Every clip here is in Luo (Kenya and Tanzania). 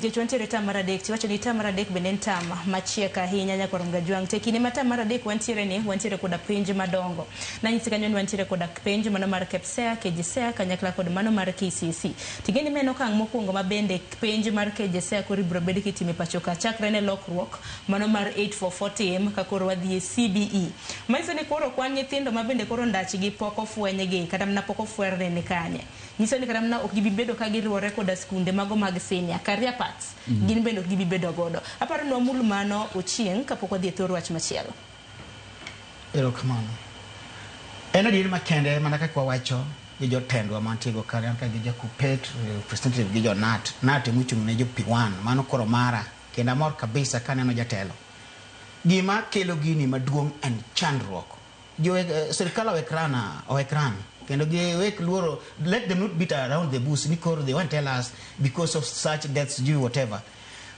Wantiere tam mar adek, tiwacho ni tam mar adek bende en tam machiek ahinya nyaka rom gajwang' te. Kinde ma tam mar adek wantiere koda penj madongo. Nanyisi kanyo ni wantiere koda penj mano mar KPSEA, KJSEA kanyakla kod mano mar KCSE. Tigeni meno okang' mokwongo ma bende penj mar KJSEA koro ibiro bed kitime pacho ka chakre ne lokruok mano mar 844 tim ka koro wadhi e CBE. Manyiso ni koro kwan nyithindo ma bende koro ndachgi pok ofwenygi kata mana pok ofwerne ni kanye. Nyiso ni kata mana ok gibi bedo ka giriwore koda skunde mago mag senior career paths. Gin bende ok gibi bedo godo. Aparo ni wamul mano Ochieng kapok wadhi e thor wach machielo. Erokamano. En adier makende mana kaka wawacho gi jotendwa mantiego kare ka gi jakupet representative gi jonat mochung' ne jo P1 mano koro mara kendo amor kabisa kaneno jatelo. Gima kelo gini maduong' en chandruok. Sirkal owekran kendo giwek luoro, let them not beat around the bush because they won't tell us because of such deaths due whatever.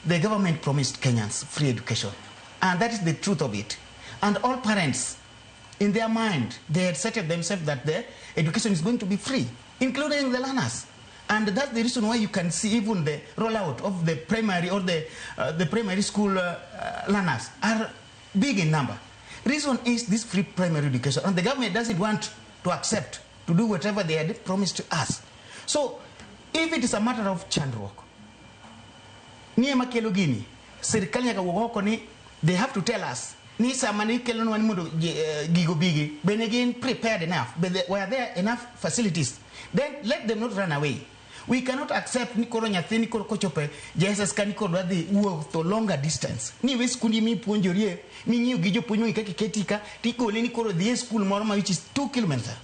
The government promised Kenyans free education, and that is the truth of it. And all parents, in their mind, they had set themselves that the education is going to be free, including the learners. And that's the reason why you can see even the rollout of the primary or the primary school learners are big in number. Reason is this free primary education, and the government doesn't want to accept to do whatever they had promised to us. So, if it is a matter of chandruok, niye makelo gini, Sirkal nyaka wuok ni they have to tell us ni sama ni kelo nwa ni mondo gigo bigi bene gin prepared enough, but were there enough facilities? Then let them not run away. We cannot accept ni koro nyathi ni koro kochope Jesus ka ni koro wadhi wuoth to longer distance. Ni we skundi mi puonjorie mi nyiu gi jopuonjre kaka ketika tikole ni koro dhi e school moro ma which is 2 kilometers.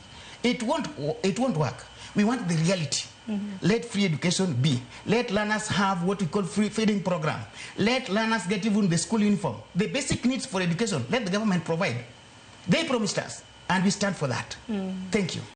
It won't work. We want the reality. Let free education be. Let learners have what we call free feeding program. Let learners get even the school uniform. The basic needs for education, let the government provide. They promised us, and we stand for that. Thank you.